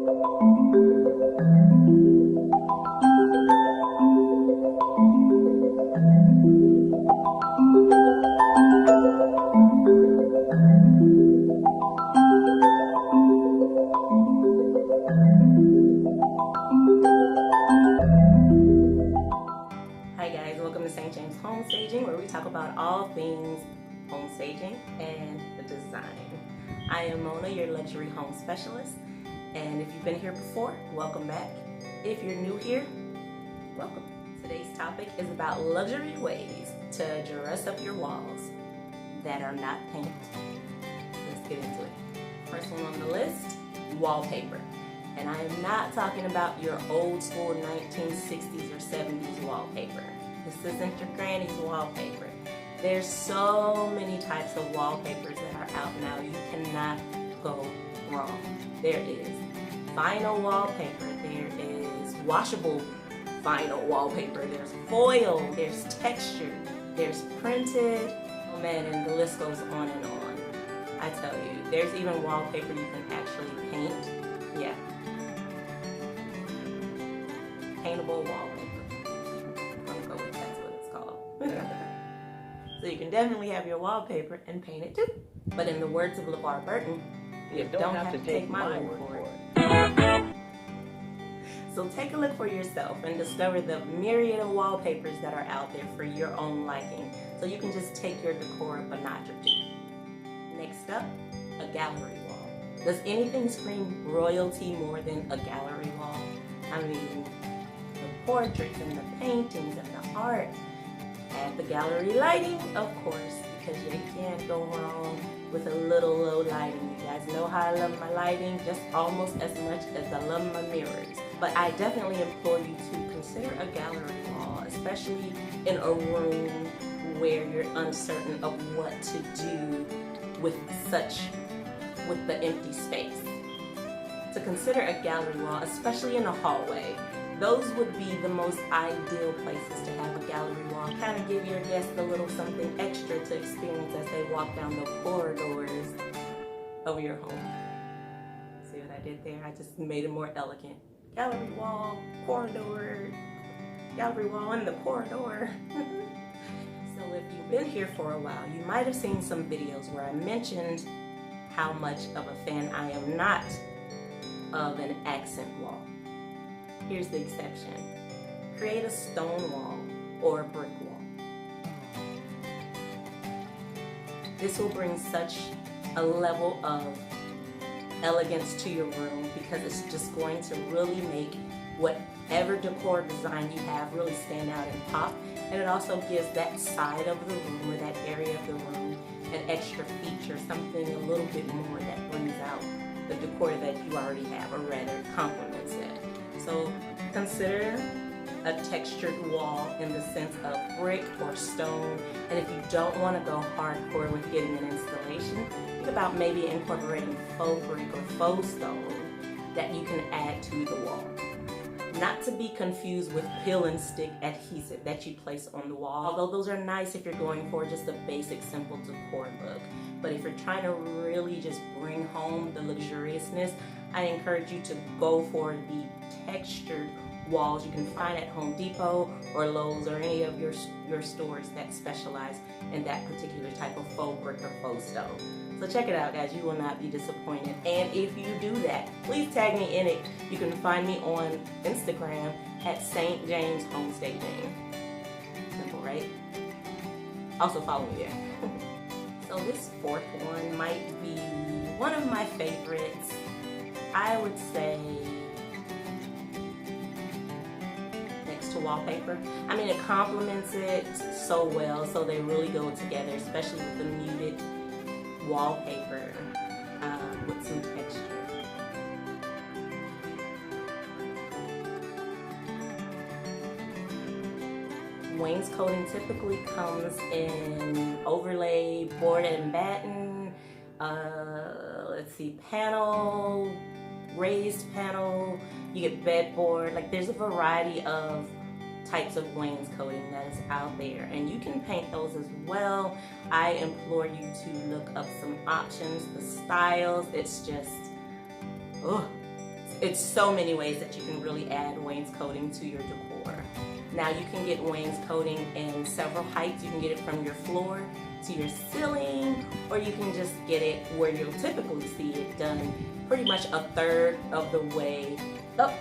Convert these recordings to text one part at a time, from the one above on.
Home Staging, where we talk about all things home staging and the design. I am Mona, your luxury home specialist, and if you've been here before, welcome back. If you're new here, welcome. Today's topic is about luxury ways to dress up your walls that are not paint. Let's get into it. First one on the list, wallpaper. And I am not talking about your old school 1960s or 70s wallpaper. This isn't your granny's wallpaper. There's so many types of wallpapers that are out now. You cannot go wrong. There is vinyl wallpaper. There is washable vinyl wallpaper. There's foil. There's textured. There's printed. Oh man, and the list goes on and on. I tell you, there's even wallpaper you can actually paint. Yeah. Paintable wallpaper. So you can definitely have your wallpaper and paint it too. But in the words of LeVar Burton, you don't have to take my word for it. So take a look for yourself and discover the myriad of wallpapers that are out there for your own liking. So you can just take your decor up a notch or two. Next up, a gallery wall. Does anything scream royalty more than a gallery wall? I mean, the portraits and the paintings and the art. Add the gallery lighting, of course, because you can't go wrong with a little low lighting. You guys know how I love my lighting, just almost as much as I love my mirrors. But I definitely implore you to consider a gallery wall, especially in a room where you're uncertain of what to do with the empty space. To consider a gallery wall, especially in a hallway, those would be the most ideal places to have a gallery wall. Kind of give your guests a little something extra to experience as they walk down the corridors of your home. See what I did there? I just made it more elegant. Gallery wall, corridor, gallery wall in the corridor. So if you've been here for a while, you might have seen some videos where I mentioned how much of a fan I am not of an accent wall. Here's the exception. Create a stone wall or a brick wall. This will bring such a level of elegance to your room because it's just going to really make whatever decor design you have really stand out and pop. And it also gives that side of the room or that area of the room an extra feature, something a little bit more that brings out the decor that you already have, or rather complements it. So consider a textured wall in the sense of brick or stone. And if you don't want to go hardcore with getting an installation, think about maybe incorporating faux brick or faux stone that you can add to the wall. Not to be confused with peel and stick adhesive that you place on the wall, although those are nice if you're going for just a basic simple decor look. But if you're trying to really just bring home the luxuriousness, I encourage you to go for the textured walls you can find at Home Depot or Lowe's or any of your stores that specialize in that particular type of faux brick or faux stone. So check it out, guys. You will not be disappointed. And if you do that, please tag me in it. You can find me on Instagram at St. James Home Staging. Simple, right? Also follow me there. So this fourth one might be one of my favorites. I would say next to wallpaper. I mean, it complements it so well, so they really go together, especially with the muted wallpaper with some texture. Wainscoting typically comes in overlay, board and batten, let's see, panel, raised panel, you get bedboard. Like, there's a variety of types of wainscoting that is out there, and you can paint those as well. I implore you to look up some options, the styles. It's just, oh, it's it's so many ways that you can really add wainscoting to your decor. Now you can get wainscoting in several heights. You can get it from your floor to your ceiling, or you can just get it where you'll typically see it done pretty much a third of the way up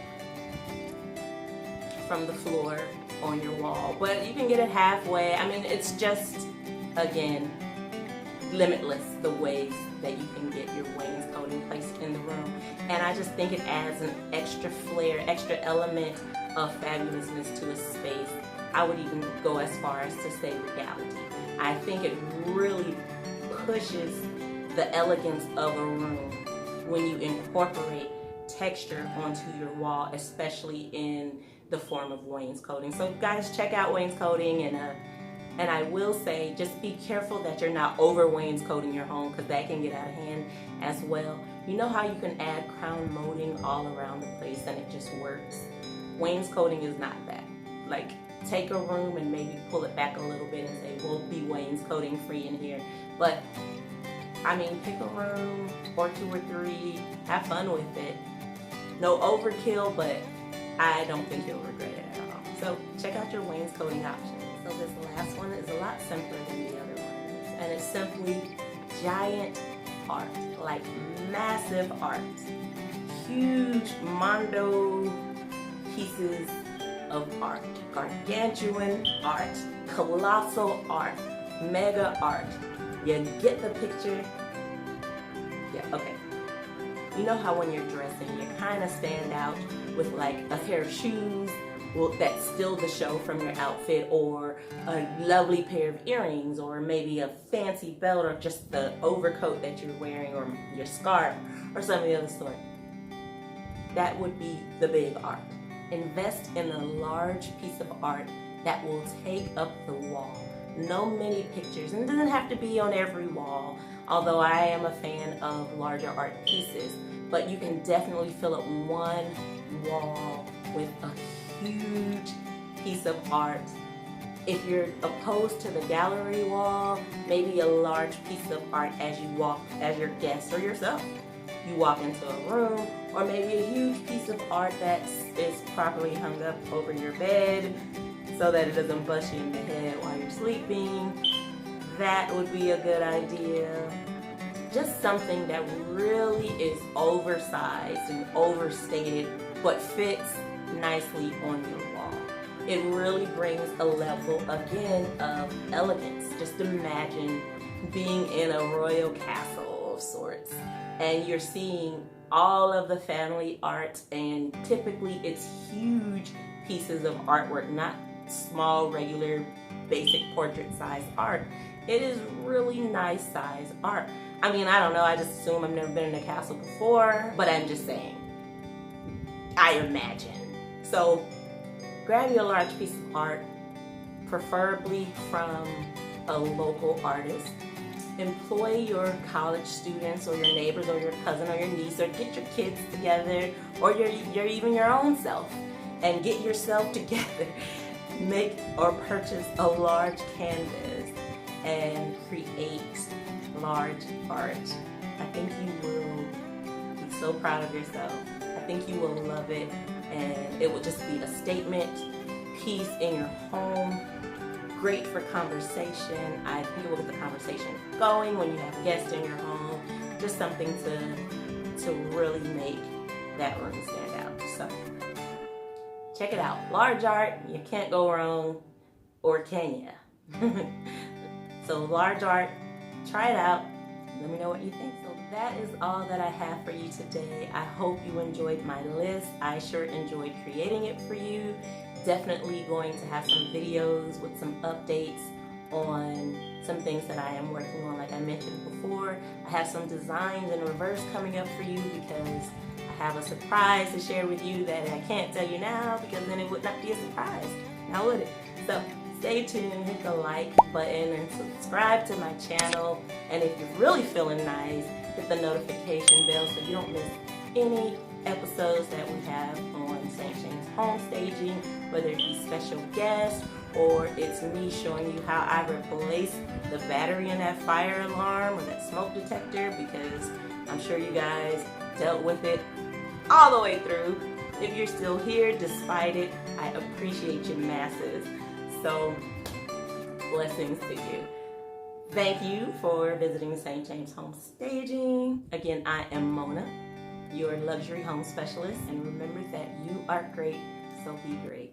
from the floor on your wall. But you can get it halfway. I mean, it's just, again, limitless the ways that you can get your wainscoting placed in the room. And I just think it adds an extra flair, extra element of fabulousness to a space. I would even go as far as to say reality. I think it really pushes the elegance of a room when you incorporate texture onto your wall, especially in the form of wainscoting. So guys, check out wainscoting, and I will say, just be careful that you're not over wainscoting your home, because that can get out of hand as well. You know how you can add crown molding all around the place and it just works? Wainscoting is not that. Like, take a room and maybe pull it back a little bit and say, we'll be wainscoting free in here. But I mean, pick a room or 2 or 3, have fun with it. No overkill, but I don't think you'll regret it at all. So check out your wainscoting options. So this last one is a lot simpler than the other ones, and it's simply giant art, like massive art, huge mondo pieces of art, gargantuan art, colossal art, mega art. You get the picture? Yeah, okay. You know how when you're dressing, you kind of stand out with like a pair of shoes that steal the show from your outfit, or a lovely pair of earrings, or maybe a fancy belt, or just the overcoat that you're wearing, or your scarf, or something of the sort. That would be the big art. Invest in a large piece of art that will take up the wall. No many pictures, and it doesn't have to be on every wall, although I am a fan of larger art pieces, but you can definitely fill up one wall with a huge piece of art. If you're opposed to the gallery wall, maybe a large piece of art as you walk, as your guest or yourself. You walk into a room, or maybe a huge piece of art that is properly hung up over your bed so that it doesn't bust you in the head while you're sleeping. That would be a good idea. Just something that really is oversized and overstated, but fits nicely on your wall. It really brings a level, again, of elegance. Just imagine being in a royal castle of sorts, and you're seeing all of the family art, and typically it's huge pieces of artwork, not small, regular, basic portrait-sized art. It is really nice size art. I mean, I don't know, I just assume I've never been in a castle before, but I'm just saying, I imagine. So grab you a large piece of art, preferably from a local artist. Employ your college students, or your neighbors, or your cousin, or your niece, or get your kids together, or even your own self, and get yourself together. Make or purchase a large canvas and create large art. I think you will be so proud of yourself. I think you will love it, and it will just be a statement piece in your home. Great for conversation. I think it will get the conversation going when you have guests in your home. Just something to really make that room stand out. So check it out. Large art, you can't go wrong, or can ya? So large art, try it out. Let me know what you think. So that is all that I have for you today. I hope you enjoyed my list. I sure enjoyed creating it for you. Definitely going to have some videos with some updates on some things that I am working on, like I mentioned before. I have some designs in reverse coming up for you, because I have a surprise to share with you that I can't tell you now, because then it would not be a surprise, now would it? So stay tuned, hit the like button, and subscribe to my channel. And if you're really feeling nice, hit the notification bell so you don't miss any episodes that we have on St. Shane's Home Staging, whether it be special guests, or it's me showing you how I replace the battery in that fire alarm or that smoke detector, because I'm sure you guys dealt with it all the way through. If you're still here despite it, I appreciate you masses. So blessings to you. Thank you for visiting St. James Home Staging. Again, I am Mona, your luxury home specialist, and remember that you are great, so be great.